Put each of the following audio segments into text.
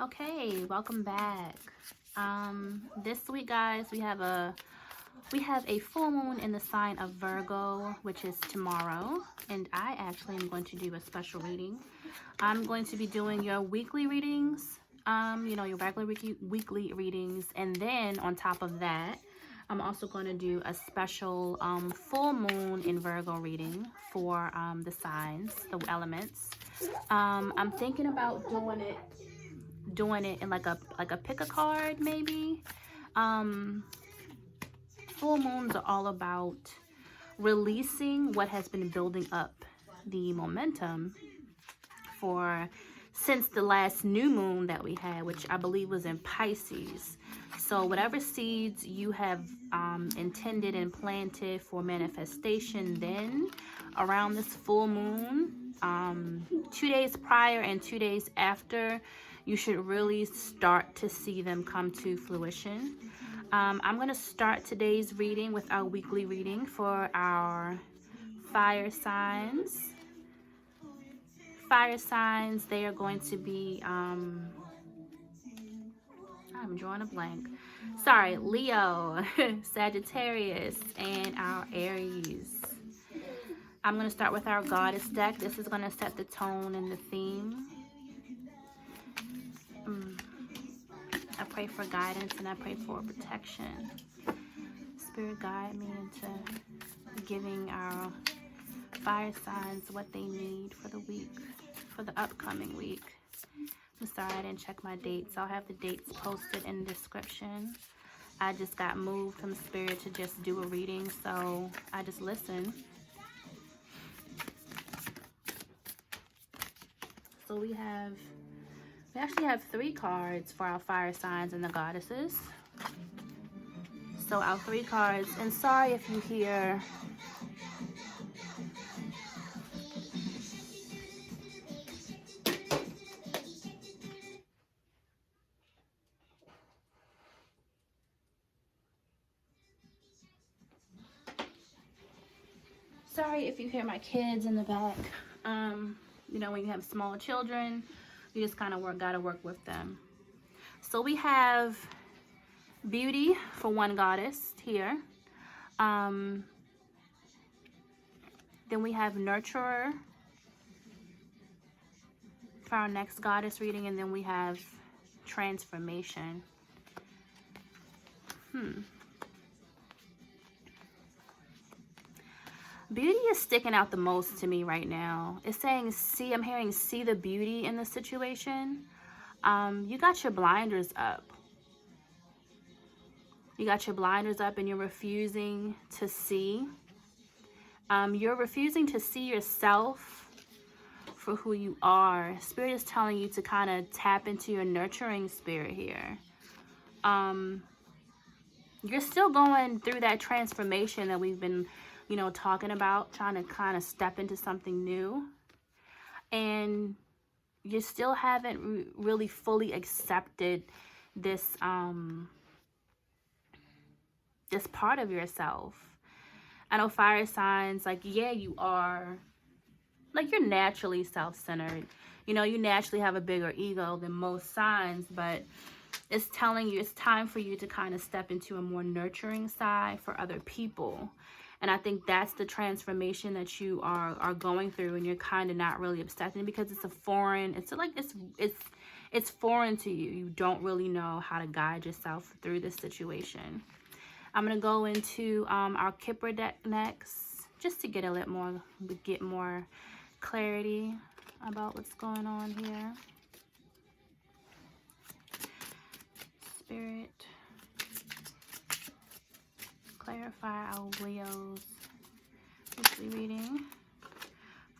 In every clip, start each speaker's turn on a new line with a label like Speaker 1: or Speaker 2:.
Speaker 1: Okay, welcome back. This week, guys, we have a full moon in the sign of Virgo, which is tomorrow, and I actually am going to do a special reading. I'm going to be doing your weekly readings, your regular weekly readings, and then on top of that, I'm also going to do a special full moon in Virgo reading for the signs, the elements. I'm thinking about doing it in like a pick a card maybe. um Full moons are all about releasing what has been building up, the momentum for since the last new moon that we had, which I believe was in Pisces. So whatever seeds you have intended and planted for manifestation then around this full moon, 2 days prior and 2 days after, you should really start to see them come to fruition. I'm going to start today's reading with our weekly reading for our fire signs. Fire signs, they are going to be, I'm drawing a blank. Sorry, Leo, Sagittarius, and our Aries. I'm going to start with our goddess deck. This is going to set the tone and the theme. I pray for guidance and I pray for protection. Spirit, guide me into giving our fire signs what they need for the week, for the upcoming week. I'm sorry I didn't check my dates. I'll have the dates posted in the description. I just got moved from Spirit to just do a reading, so I just listened. So we actually have 3 cards for our fire signs and the goddesses. So our 3 cards, and sorry if you hear my kids in the back. When you have small children, you just kind of gotta work with them. So we have beauty for one goddess here. Then we have nurturer for our next goddess reading, and then we have transformation. Beauty is sticking out the most to me right now. It's saying, I'm hearing see the beauty in the situation. You got your blinders up. You got your blinders up and you're refusing to see. You're refusing to see yourself for who you are. Spirit is telling you to kind of tap into your nurturing spirit here. You're still going through that transformation that we've been talking about, trying to kind of step into something new, and you still haven't really fully accepted this this part of yourself. I know fire signs, you are, you're naturally self-centered. You naturally have a bigger ego than most signs, but it's telling you it's time for you to kind of step into a more nurturing side for other people. And I think that's the transformation that you are going through, and you're kind of not really accepting, because it's foreign to you. You don't really know how to guide yourself through this situation. I'm going to go into our Kipper deck next, just to get more clarity about what's going on here. Spirit, clarify our Leo's weekly reading.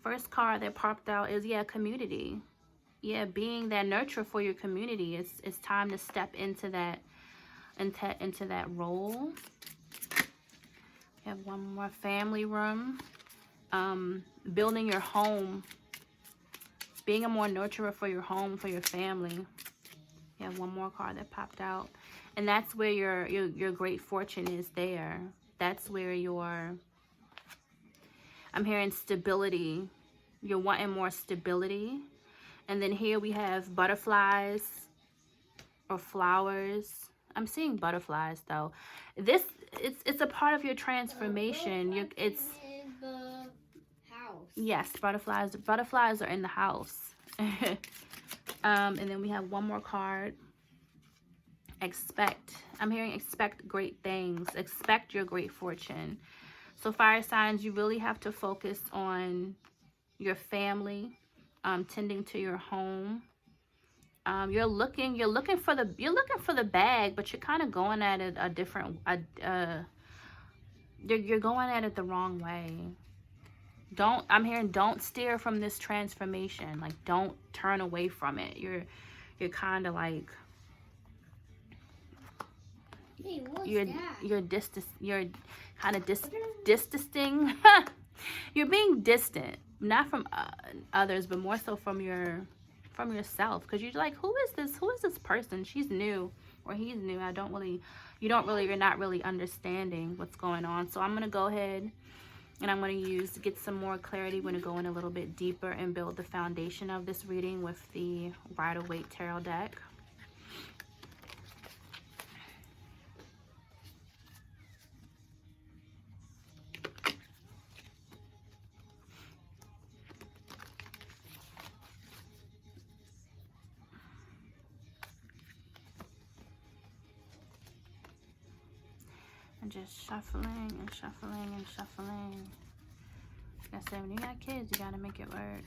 Speaker 1: First card that popped out is community. Being that nurturer for your community. It's time to step into that role. We have one more, family room. Building your home. Being a more nurturer for your home, for your family. You have one more card that popped out. And that's where your great fortune is there. That's where I'm hearing stability. You're wanting more stability. And then here we have butterflies. or flowers. I'm seeing butterflies though. It's a part of your transformation. It's
Speaker 2: in the house.
Speaker 1: Yes, butterflies. Butterflies are in the house. And then we have one more card. Expect. I'm hearing expect great things. Expect your great fortune. So fire signs, you really have to focus on your family, tending to your home. You're looking for the bag, but you're kind of going at it a different. You're going at it the wrong way. I'm hearing don't steer from this transformation. Like, don't turn away from it. You're kind of like
Speaker 2: Hey, what's
Speaker 1: you're
Speaker 2: that?
Speaker 1: you're kind of distancing. You're being distant, not from others, but more so from yourself, because you're like, who is this person? She's new or he's new. You're not really understanding what's going on. So I'm gonna go ahead and I'm going to get some more clarity. We're going to go in a little bit deeper and build the foundation of this reading with the Rider-Waite Tarot deck. And just shuffling and shuffling and shuffling. Like I said, when you got kids, you got to make it work.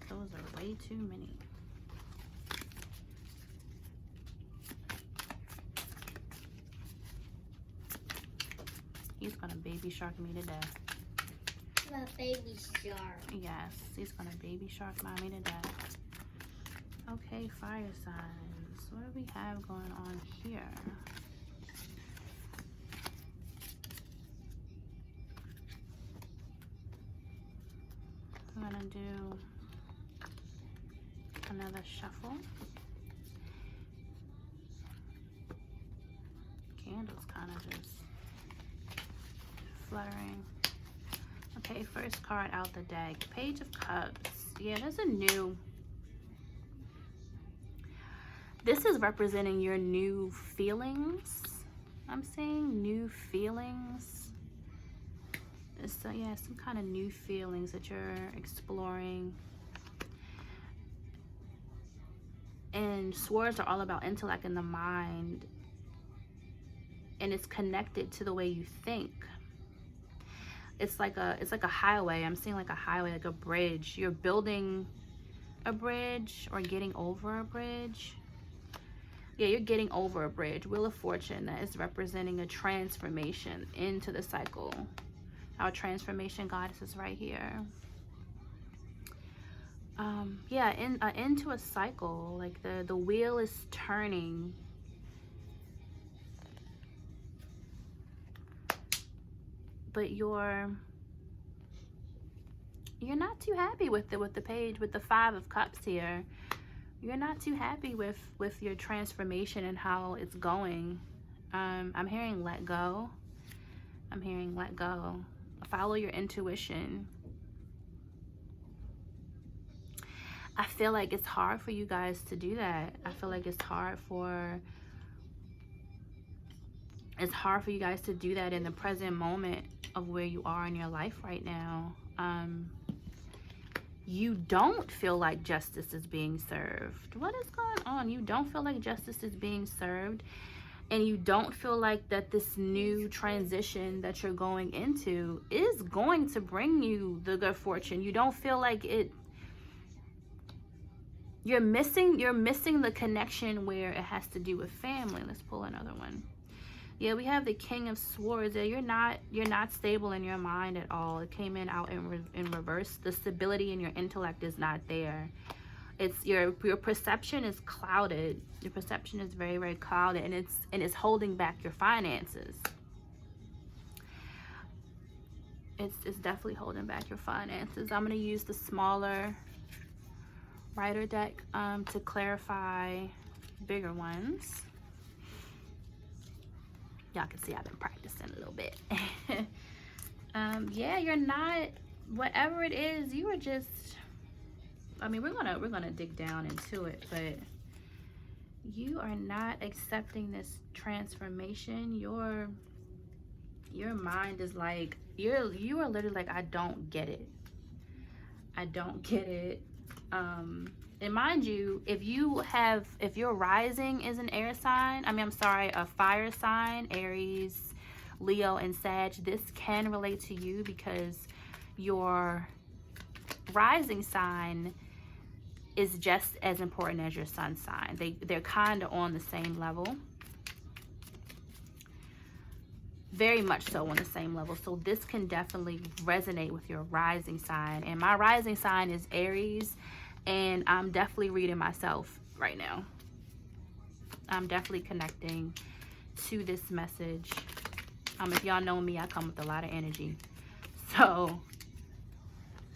Speaker 1: Those are way too many. He's gonna baby shark me to death.
Speaker 2: The baby shark.
Speaker 1: Yes, he's gonna baby shark mommy to death. Okay, fire signs. What do we have going on here? I'm gonna do another shuffle. Candles kind of just fluttering. Okay, first card out the deck. Page of Cups. Yeah, there's a new. This is representing your new feelings. I'm saying new feelings. So yeah, some kind of new feelings that you're exploring. And swords are all about intellect and the mind. And it's connected to the way you think. It's like a highway. I'm seeing like a highway, like a bridge. You're building a bridge or getting over a bridge. Yeah, you're getting over a bridge. Wheel of Fortune, that is representing a transformation into the cycle. Our transformation goddess is right here. Yeah, into a cycle. Like the wheel is turning. But you're not too happy with the page, with the Five of Cups here. You're not too happy with your transformation and how it's going. I'm hearing let go. I'm hearing let go. Follow your intuition. I feel like it's hard for you guys to do that. I feel like it's hard for you guys to do that in the present moment of where you are in your life right now. You don't feel like justice is being served. What is going on? You don't feel like justice is being served, and you don't feel like that this new transition that you're going into is going to bring you the good fortune. You don't feel like it. You're missing the connection where it has to do with family. Let's pull another one. Yeah, we have the King of Swords. Yeah, you're not stable in your mind at all. It came out in reverse. The stability in your intellect is not there. It's your perception is clouded. Your perception is very, very clouded, and it's holding back your finances. It's definitely holding back your finances. I'm gonna use the smaller Rider deck to clarify bigger ones. Y'all can see I've been practicing a little bit. Yeah, you're not whatever it is, you are just, I mean, we're gonna dig down into it, but you are not accepting this transformation. Your mind is like, you are literally like, I don't get it. I don't get it. And mind you, if your rising is an air sign, a fire sign, Aries, Leo, and Sag, this can relate to you because your rising sign is just as important as your sun sign. They're kind of on the same level. Very much so on the same level. So this can definitely resonate with your rising sign. And my rising sign is Aries, and I'm definitely reading myself right now. I'm definitely connecting to this message. If y'all know me, I come with a lot of energy. So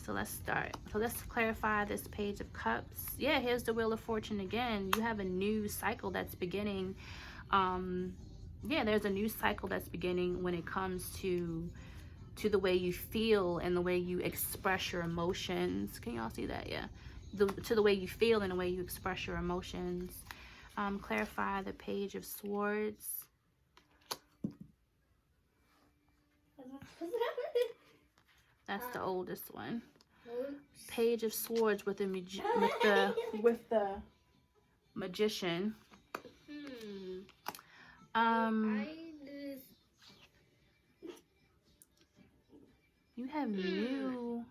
Speaker 1: let's start. So let's clarify this Page of Cups. Yeah, here's the Wheel of Fortune again. You have a new cycle that's beginning. Yeah, there's a new cycle that's beginning when it comes to the way you feel and the way you express your emotions. Can y'all see that? Yeah. To the way you feel and the way you express your emotions. Clarify the Page of Swords. That's the oldest one. Page of Swords with the Magician. You have new.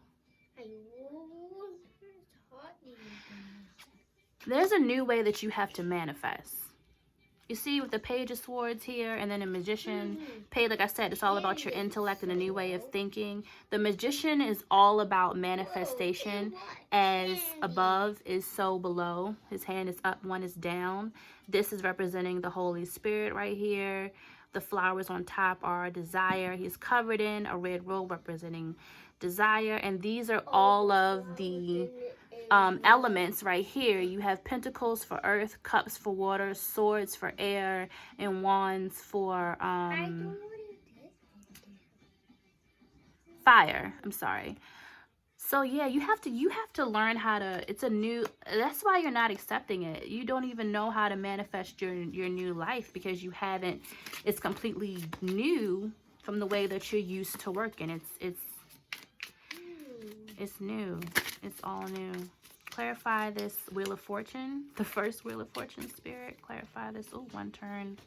Speaker 1: There's a new way that you have to manifest. You see, with the Page of Swords here and then a Magician page, like I said, it's all about your intellect and a new way of thinking. The Magician is all about manifestation. As above is so below. His hand is up, one is down. This is representing the Holy Spirit right here. The flowers on top are desire. He's covered in a red robe representing desire. And these are all of the elements right here. You have pentacles for earth, cups for water, swords for air, and wands for fire. I'm sorry. So yeah, you have to learn how to, that's why you're not accepting it. You don't even know how to manifest your new life because you haven't, it's completely new from the way that you're used to working. It's new. It's all new. Clarify this Wheel of Fortune. The first Wheel of Fortune, Spirit. Clarify this. Oh, one turn.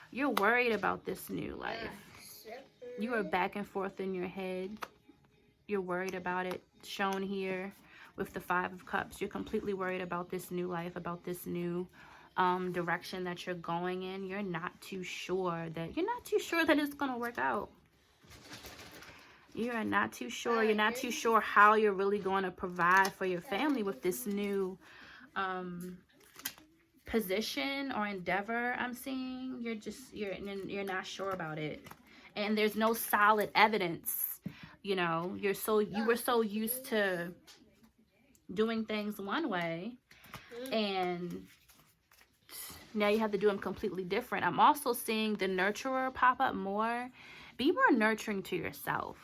Speaker 1: You're worried about this new life. You are back and forth in your head. You're worried about it. Shown here with the Five of Cups. You're completely worried about this new life, about this new direction that you're going in. You're not too sure that it's going to work out. You are not too sure. You're not too sure how you're really going to provide for your family with this new position or endeavor I'm seeing. You're not sure about it. And there's no solid evidence. You know, you were so used to doing things one way, and now you have to do them completely different. I'm also seeing the nurturer pop up more. Be more nurturing to yourself.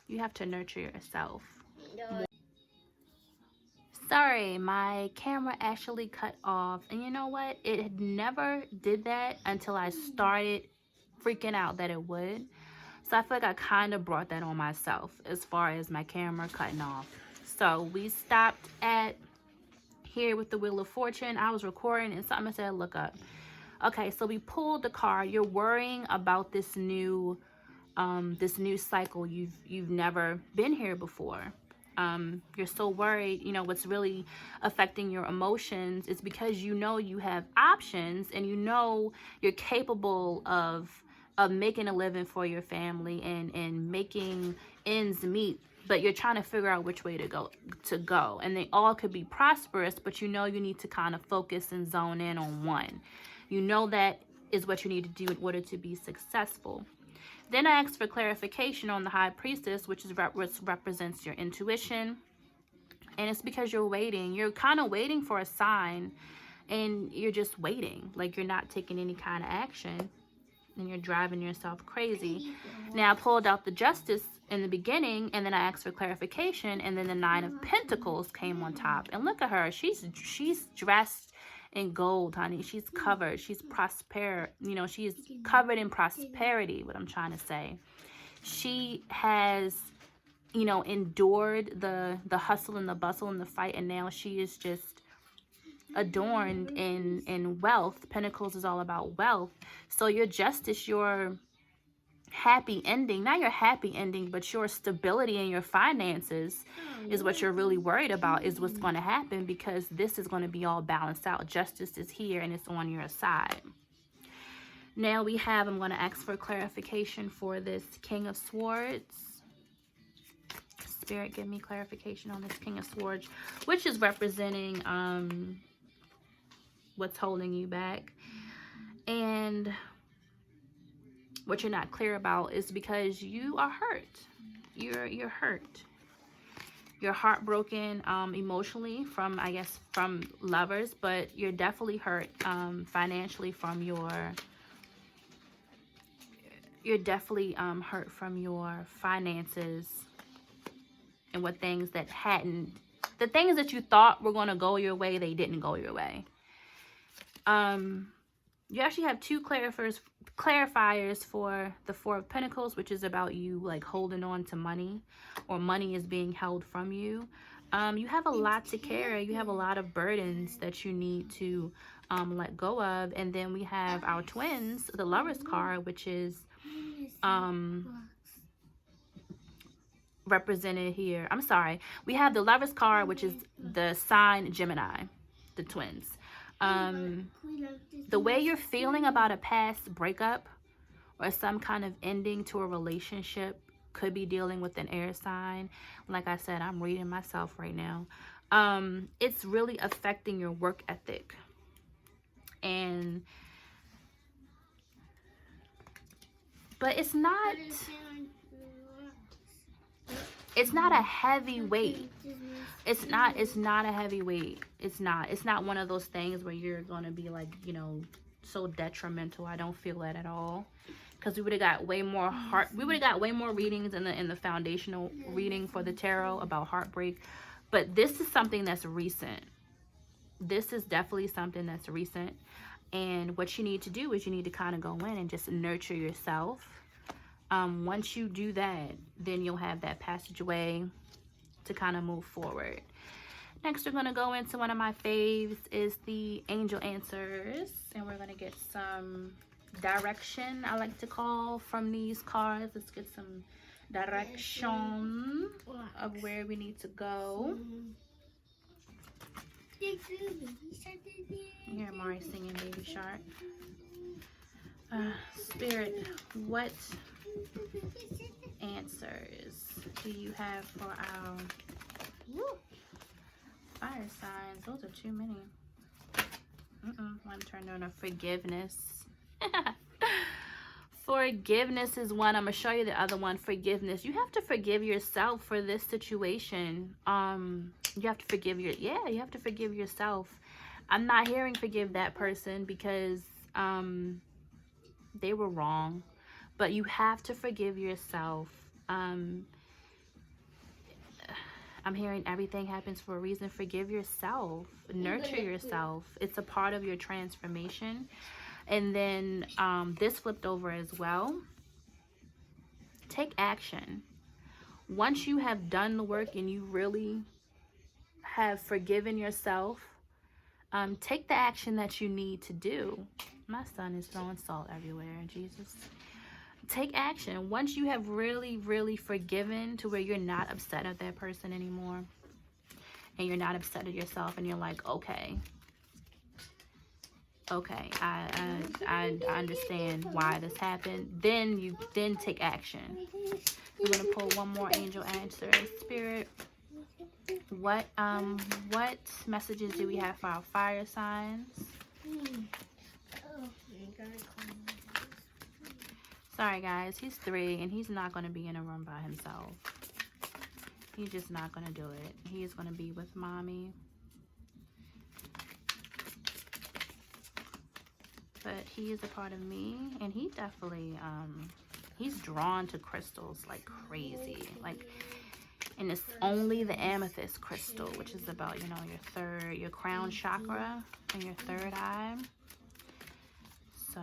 Speaker 1: You have to nurture yourself. Sorry, my camera actually cut off. And you know what? It never did that until I started freaking out that it would. So I feel like I kind of brought that on myself as far as my camera cutting off. So we stopped at here with the Wheel of Fortune. I was recording and something said look up. Okay, so we pulled the card. You're worrying about this new cycle. You've never been here before. You're so worried. You know what's really affecting your emotions is because you know you have options and you know you're capable of making a living for your family and making ends meet, but you're trying to figure out which way to go. And they all could be prosperous, but you know you need to kind of focus and zone in on one. You know that is what you need to do in order to be successful. Then I asked for clarification on the High Priestess, which represents your intuition. And it's because you're waiting. You're kind of waiting for a sign, and you're just waiting. Like you're not taking any kind of action, and you're driving yourself crazy. Now I pulled out the Justice in the beginning, and then I asked for clarification, and then the Nine of Pentacles came on top. And look at her. She's dressed in gold, honey. She's covered. She's she's covered in prosperity, what I'm trying to say. She has, endured the hustle and the bustle and the fight, and now she is just adorned in wealth. Pentacles is all about wealth. So your justice, your happy ending, not your happy ending, but your stability in your finances is what you're really worried about, is what's going to happen, because this is going to be all balanced out. Justice is here and it's on your side. Now I'm going to ask for clarification for this King of Swords. Spirit, give me clarification on this King of Swords, which is representing what's holding you back. And what you're not clear about is because you are hurt. You're hurt. You're heartbroken emotionally from lovers, but you're definitely hurt financially from you're definitely hurt from your finances, and the things that you thought were going to go your way, they didn't go your way. You actually have two clarifiers for the Four of Pentacles, which is about you like holding on to money, or money is being held from you. You have a lot to carry. You have a lot of burdens that you need to let go of. And then we have our twins, the Lover's card, which is represented here. I'm sorry. We have the Lover's card, which is the sign Gemini, the twins. The way you're feeling about a past breakup or some kind of ending to a relationship could be dealing with an air sign. Like I said, I'm reading myself right now. It's really affecting your work ethic. But it's not a heavy weight. It's not a heavy weight. It's not one of those things where you're going to be like, so detrimental. I don't feel that at all. Because we would have got way more readings in the foundational reading for the tarot about heartbreak. But this is something that's recent. This is definitely something that's recent. And what you need to do is you need to kind of go in and just nurture yourself. Once you do that, then you'll have that passageway to kind of move forward. Next, we're going to go into one of my faves, is the Angel Answers. And we're going to get some direction, I like to call, from these cards. Let's get some direction of where we need to go. Here, Mari singing Baby Shark. Spirit, what answers do you have for our fire signs? Those are too many. One turned on a forgiveness. Forgiveness is one. I'm gonna show you the other one. Forgiveness. You have to forgive yourself for this situation. You have to forgive you have to forgive yourself. I'm not hearing forgive that person because they were wrong, but you have to forgive yourself. I'm hearing everything happens for a reason. Forgive yourself. Nurture yourself. It's a part of your transformation. And then this flipped over as well. Take action. Once you have done the work and you really have forgiven yourself, take the action that you need to do. My son is throwing salt everywhere, Jesus. Take action. Once you have really, really forgiven to where you're not upset at that person anymore, and you're not upset at yourself, and you're like, okay, I understand why this happened. Then take action. I'm gonna pull one more angel answer. Spirit, what messages do we have for our fire signs? Sorry guys, he's 3 and he's not gonna be in a room by himself. He's just not gonna do it. He is gonna be with mommy. But he is a part of me, and he definitely He's drawn to crystals like crazy. Like, and it's only the amethyst crystal, which is about, you know, your crown chakra and your third eye. So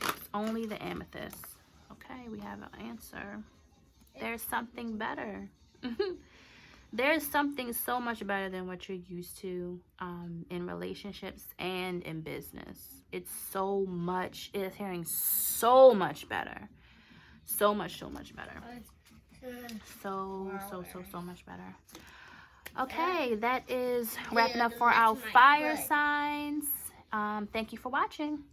Speaker 1: it's only the amethyst. Okay, we have an answer. There's something better. There's something so much better than what you're used to in relationships and in business. It's hearing so much better. So much better. So much better. Okay, that is wrapping up for our fire signs. Thank you for watching.